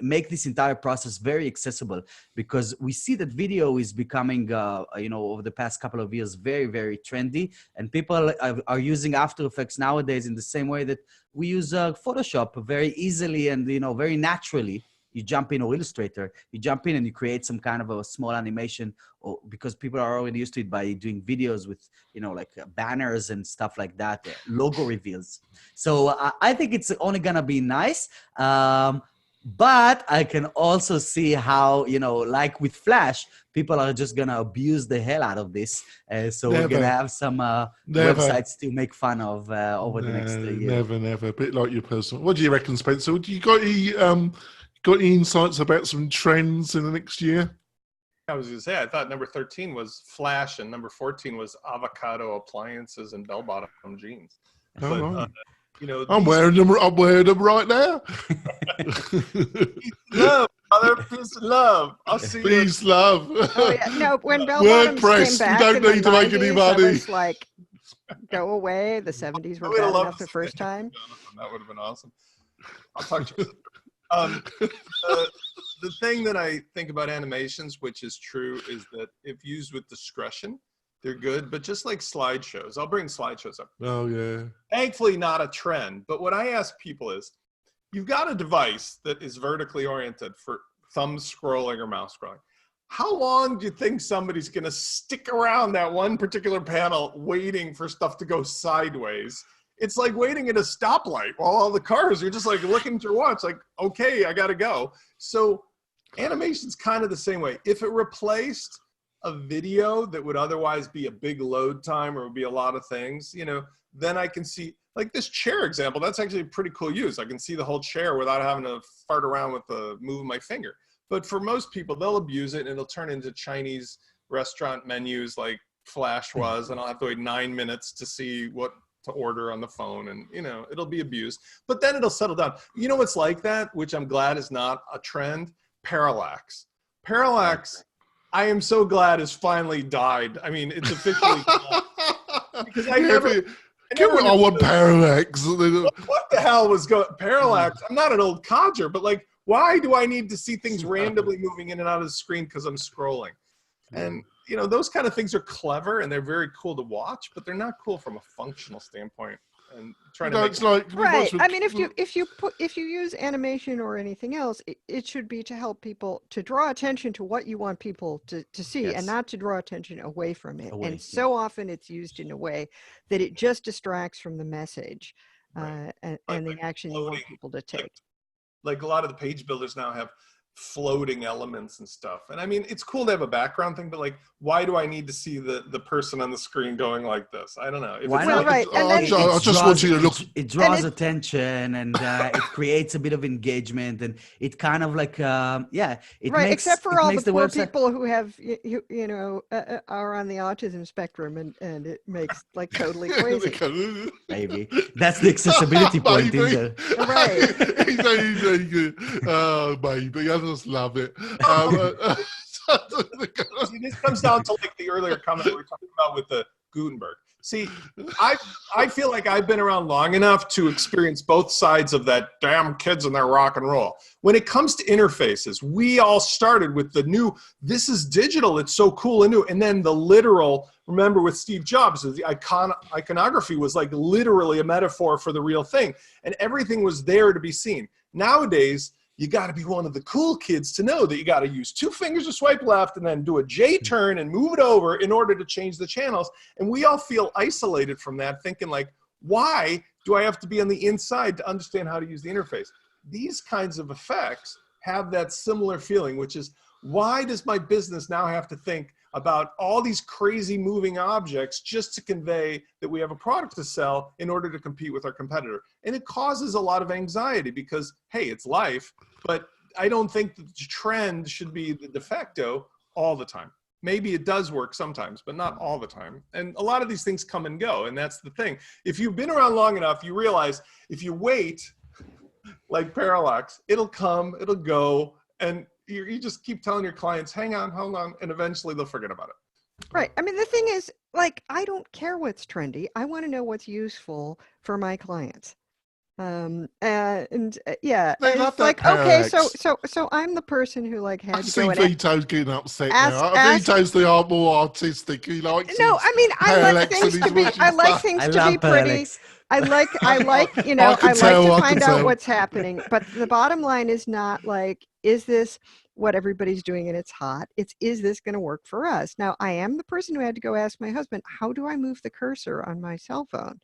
make this entire process very accessible, because we see that video is becoming, over the past couple of years, very, very trendy, and people are using After Effects nowadays in the same way that we use Photoshop very easily and very naturally. You jump in, or Illustrator, you jump in and you create some kind of a small animation, or because people are already used to it by doing videos with, banners and stuff like that, logo reveals. So I think it's only going to be nice. But I can also see how, like with Flash, people are just going to abuse the hell out of this. So we're going to have some websites to make fun of over the next year. Never. A bit like your personal. What do you reckon, Spencer? Do you got any insights about some trends in the next year? I was going to say, I thought number 13 was Flash and number 14 was avocado appliances and bell-bottom jeans. But, I'm wearing them right now. Love, mother, peace and love. I'll see you. Peace, love. Oh, yeah. No, when bell-bottoms WordPress, came back, we don't need to make any money. I was like, go away. The 70s were bad enough the first time. Jonathan, that would have been awesome. I'll talk to you. The thing that I think about animations, which is true, is that if used with discretion, They're good, but just like slideshows, I'll bring slideshows up. Oh, yeah. Thankfully, not a trend. But what I ask people is, you've got a device that is vertically oriented for thumb scrolling or mouse scrolling. How long do you think somebody's going to stick around that one particular panel waiting for stuff to go sideways? It's like waiting at a stoplight while all the cars, you're just like looking at your watch, like, okay, I got to go. So animation's kind of the same way. If it replaced a video that would otherwise be a big load time or would be a lot of things, you know, then I can see, like this chair example, that's actually a pretty cool use. I can see the whole chair without having to fart around with the move of my finger. But for most people, they'll abuse it and it'll turn into Chinese restaurant menus like Flash was, and I'll have to wait 9 minutes to see what to order on the phone, and you know, it'll be abused. But then it'll settle down. You know what's like that, which I'm glad is not a trend? Parallax. Parallax, I am so glad has finally died. I mean, it's officially because I want parallax. What the hell was going parallax? I'm not an old codger, but like, why do I need to see things randomly moving in and out of the screen because I'm scrolling? And you know, those kind of things are clever and they're very cool to watch, but they're not cool from a functional standpoint. And trying to it's like right. I mean, if you use animation or anything else, it should be to help people to draw attention to what you want people to see, and not to draw attention away from it. And so often it's used in a way that it just distracts from the message and the action you want people to take. Like a lot of the page builders now have floating elements and stuff. And I mean, it's cool to have a background thing, but like, why do I need to see the person on the screen going like this? I don't know. If Why not? Right. And then I just want you to look. It draws attention and it creates a bit of engagement, and it kind of like, it right, makes, except for all the poor website people who have, you know, are on the autism spectrum, and it makes like totally crazy. Maybe that's the accessibility point, isn't it? Right. He's oh, baby, I just love it. See, this comes down to like the earlier comment we were talking about with the Gutenberg. See, I feel like I've been around long enough to experience both sides of that damn kids and their rock and roll. When it comes to interfaces, we all started with the new, this is digital, it's so cool and new. And then the literal, remember with Steve Jobs, the iconography was like literally a metaphor for the real thing. And everything was there to be seen. Nowadays, you got to be one of the cool kids to know that you got to use 2 fingers to swipe left and then do a J turn and move it over in order to change the channels. And we all feel isolated from that, thinking like, why do I have to be on the inside to understand how to use the interface? These kinds of effects have that similar feeling, which is, why does my business now have to think about all these crazy moving objects just to convey that we have a product to sell in order to compete with our competitor? And it causes a lot of anxiety because, hey, it's life, but I don't think the trend should be the de facto all the time. Maybe it does work sometimes, but not all the time. And a lot of these things come and go, and that's the thing. If you've been around long enough, you realize if you wait, like parallax, it'll come, it'll go, and you just keep telling your clients, hang on, hold on, and eventually they'll forget about it. Right. I mean, the thing is, like, I don't care what's trendy. I want to know what's useful for my clients. Yeah, it's like, okay, so I'm the person who like had to go and Vito's getting upset now. Vito's the more artistic. He likes. No, I mean, I like things to be. I like things to be pretty. I like, you know, I like to find out what's happening. But the bottom line is not like, is this what everybody's doing and it's hot? It's, is this going to work for us? Now, I am the person who had to go ask my husband, how do I move the cursor on my cell phone?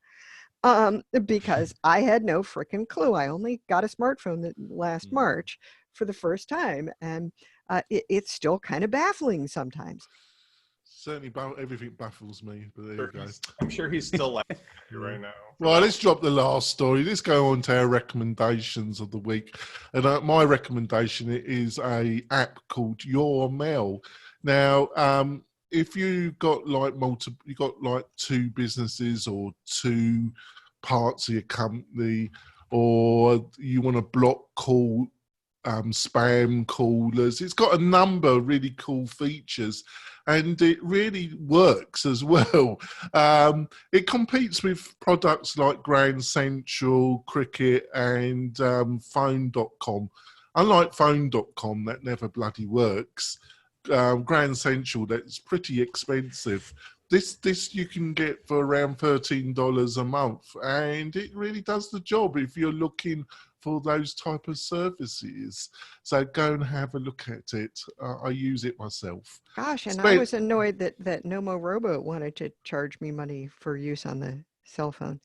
Because I had no freaking clue. I only got a smartphone last March for the first time. And it's still kind of baffling sometimes. Certainly, everything baffles me, but there you go. I'm sure he's still laughing right now. Right, let's drop the last story. Let's go on to our recommendations of the week. And my recommendation is a app called Your Mail. Now, if you got like you got like 2 businesses or 2 parts of your company, or you want to block call spam callers, it's got a number of really cool features, and it really works as well. It competes with products like Grand Central, Cricket, and Phone.com. Unlike Phone.com, that never bloody works. Grand Central, that's pretty expensive. This you can get for around $13 a month, and it really does the job if you're looking for those type of services. So go and have a look at it. I use it myself. Gosh, and I was annoyed that Nomo Robo wanted to charge me money for use on the cell phone.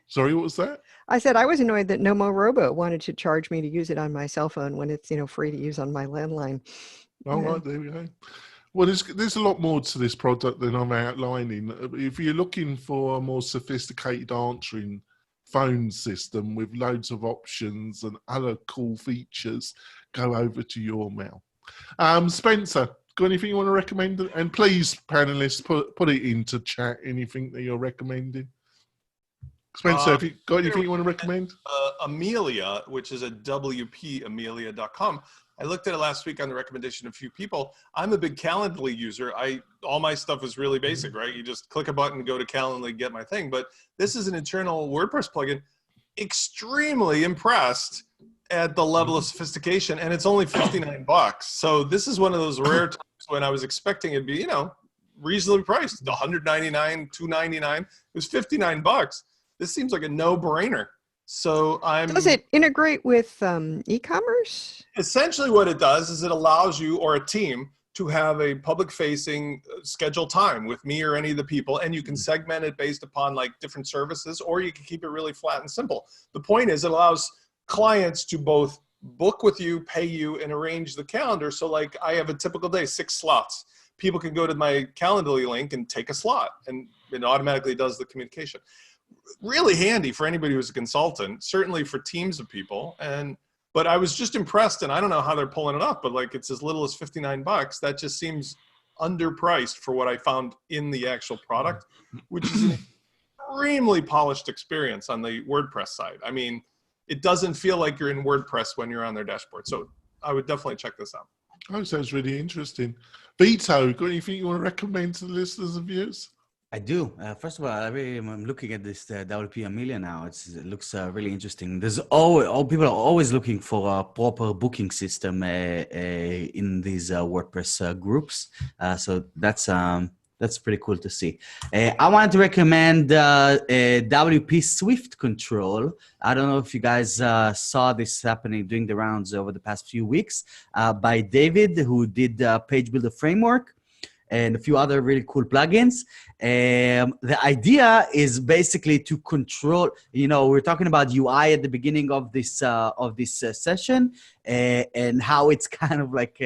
Sorry, what was that? I said I was annoyed that Nomo Robo wanted to charge me to use it on my cell phone when it's free to use on my landline. All right, there we go. Well, there's a lot more to this product than I'm outlining. If you're looking for a more sophisticated answering phone system with loads of options and other cool features, go over to Your Mail. Spencer, got anything you want to recommend? And please, panelists, put it into chat, anything that you're recommending. Spencer, have you got anything you want to recommend? Amelia, which is at WP-Amelia.com. I looked at it last week on the recommendation of a few people. I'm a big Calendly user. All my stuff is really basic, right? You just click a button, go to Calendly, get my thing. But this is an internal WordPress plugin. Extremely impressed at the level of sophistication, and it's only $59. So this is one of those rare times when I was expecting it'd be, reasonably priced, $199, $299. It was $59. This seems like a no-brainer. So does it integrate with e-commerce? Essentially what it does is it allows you or a team to have a public-facing scheduled time with me or any of the people, and you can segment it based upon like different services, or you can keep it really flat and simple. The point is it allows clients to both book with you, pay you, and arrange the calendar. So like I have a typical day, 6 slots. People can go to my Calendly link and take a slot, and it automatically does the communication. Really handy for anybody who's a consultant, certainly for teams of people. But I was just impressed, and I don't know how they're pulling it up, but like it's as little as $59. That just seems underpriced for what I found in the actual product, which is an extremely polished experience on the WordPress side. I mean, it doesn't feel like you're in WordPress when you're on their dashboard. So I would definitely check this out. Oh, sounds really interesting. Vito, got anything you want to recommend to the listeners and viewers? I do. First of all, I'm looking at this WP Amelia now. It looks really interesting. People are always looking for a proper booking system in these WordPress groups. So that's pretty cool to see. I wanted to recommend WP Swift Control. I don't know if you guys saw this happening doing the rounds over the past few weeks by David, who did Page Builder Framework and a few other really cool plugins. The idea is basically to control, we're talking about UI at the beginning of this session and how it's kind of like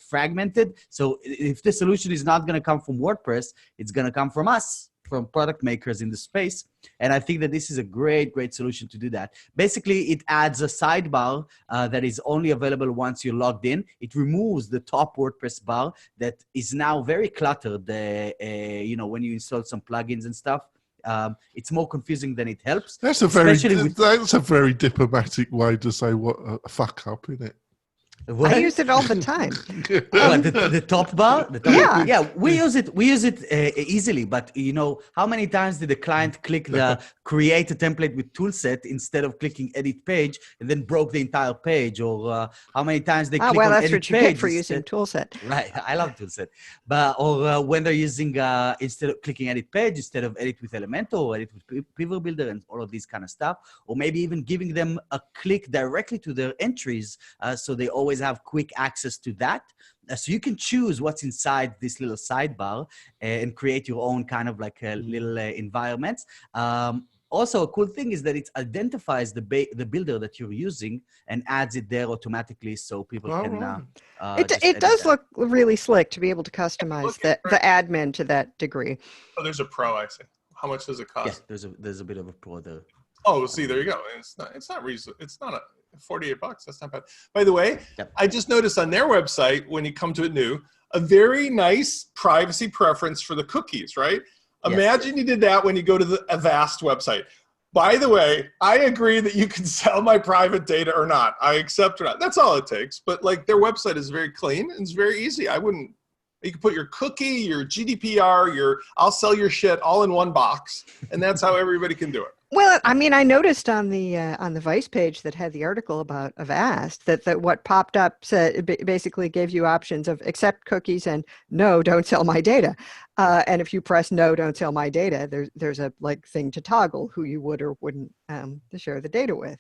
fragmented. So if the solution is not going to come from WordPress, it's going to come from us, from product makers in the space. And I think that this is a great solution to do that. Basically, it adds a sidebar that is only available once you're logged in. It removes the top WordPress bar that is now very cluttered, when you install some plugins and stuff. It's more confusing than it helps. That's a very diplomatic way to say what a fuck up, isn't it? What? I use it all the time. The top bar? Yeah, we use it easily, but how many times did the client click the create a template with toolset instead of clicking edit page and then broke the entire page? Or how many times they click on edit page? That's what you get for using toolset. Right, I love toolset. Or when they're using, instead of clicking edit page, instead of edit with Elementor or edit with Pivot Builder and all of this kind of stuff, or maybe even giving them a click directly to their entries so they always have quick access to that. So you can choose what's inside this little sidebar and create your own kind of like little environments. Also, a cool thing is that it identifies the builder that you're using and adds it there automatically so people can... it does look really slick to be able to customize the admin to that degree. Oh, there's a pro, I see. How much does it cost? Yeah, there's a bit of a pro there. Oh, see, there you go. It's not reasonable. It's not $48. That's not bad. By the way, I just noticed on their website, when you come to it new, a very nice privacy preference for the cookies, right? Yes. Imagine you did that when you go to the Avast website. By the way, I agree that you can sell my private data or not. I accept or not. That's all it takes. But like their website is very clean and it's very easy. You can put your cookie, your GDPR, I'll sell your shit all in one box. And that's how everybody can do it. Well, I mean, I noticed on the Vice page that had the article about Avast that what popped up said it basically gave you options of accept cookies and no, don't sell my data. And if you press no, don't sell my data, there's a like thing to toggle who you would or wouldn't to share the data with.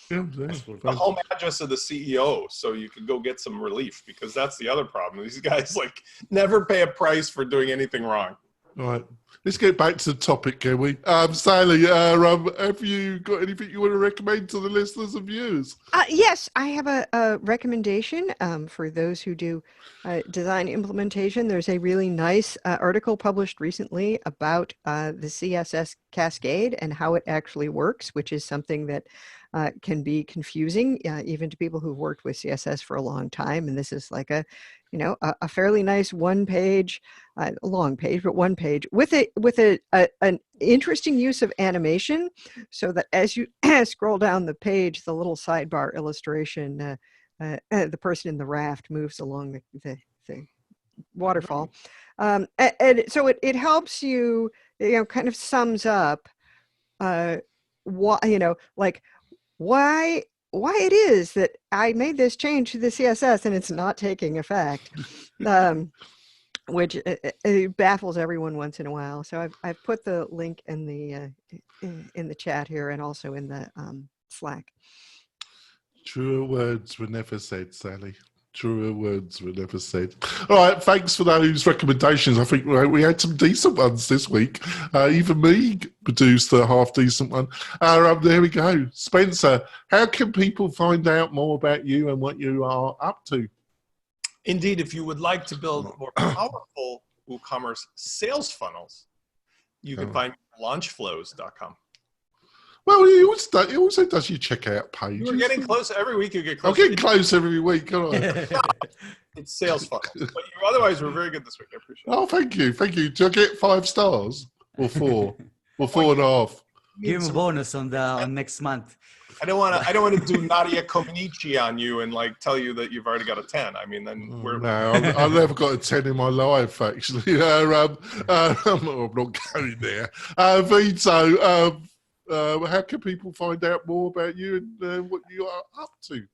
Yeah, The home address of the CEO, so you could go get some relief, because that's the other problem. These guys like never pay a price for doing anything wrong. All right, let's get back to the topic, can we? Sally, have you got anything you want to recommend to the listeners and viewers? Yes, I have a recommendation for those who do design implementation. There's a really nice article published recently about the CSS cascade and how it actually works, which is something that can be confusing even to people who've worked with CSS for a long time. And this is like a fairly nice one page, long page, but one page with an interesting use of animation, so that as you scroll down the page, the little sidebar illustration, the person in the raft moves along the waterfall. And so it helps you, kind of sums up why it is that I made this change to the CSS and it's not taking effect, which it baffles everyone once in a while. So I've put the link in the chat here and also in the Slack. Truer words were never said, Sally. Truer words were never said. All right, thanks for those recommendations. I think we had some decent ones this week. Even me produced a half-decent one. There we go. Spencer, how can people find out more about you and what you are up to? Indeed, if you would like to build more powerful WooCommerce sales funnels, you can find launchflows.com. Well, he also does your checkout page. We're getting close. Every week you get close. I'm getting close every week, aren't I? No, it's sales funnels. But you otherwise were very good this week. I appreciate it. Oh, thank you. Thank you. Do I get 5 stars? Or 4? Or 4.5? Give him a bonus on next month. I don't want to do Nadia Comaneci on you and like tell you that you've already got a 10. I mean, then I've never got a 10 in my life, actually. I'm not going there. Vito, how can people find out more about you and what you are up to?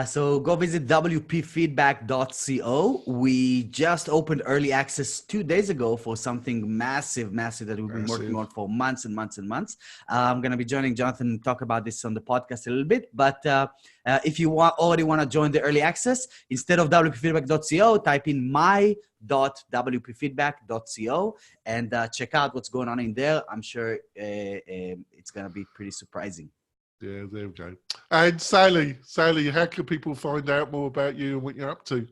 So go visit WPFeedback.co. We just opened early access 2 days ago for something massive that we've been working on for months and months and months. I'm going to be joining Jonathan and talk about this on the podcast a little bit. But if you already want to join the early access, instead of WPFeedback.co, type in my.wpfeedback.co and check out what's going on in there. I'm sure it's going to be pretty surprising. Yeah, there we go. And Sally, how can people find out more about you and what you're up to?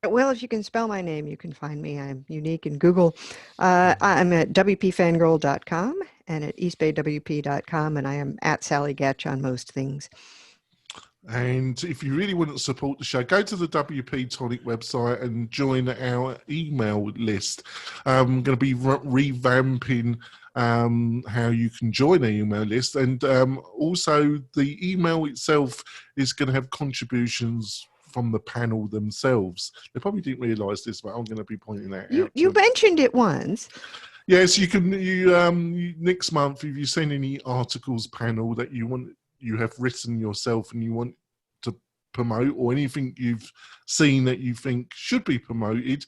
Well, if you can spell my name, you can find me. I'm unique in Google. I'm at WPFangirl.com and at eastbaywp.com, and I am at Sally Getch on most things. And if you really want to support the show, go to the WP-Tonic website and join our email list. I'm going to be revamping how you can join the email list. And also the email itself is going to have contributions from the panel themselves. They probably didn't realise this, but I'm going to be pointing that out. You mentioned it once. Yes, you can. Next month, if you send any articles panel that you have written yourself and you want to promote, or anything you've seen that you think should be promoted,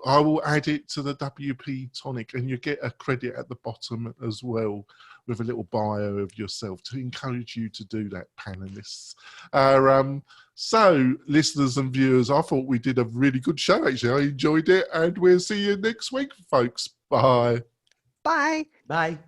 I will add it to the WP-Tonic, and you get a credit at the bottom as well with a little bio of yourself to encourage you to do that, panelists. So, listeners and viewers, I thought we did a really good show, actually. I enjoyed it, and we'll see you next week, folks. Bye. Bye. Bye.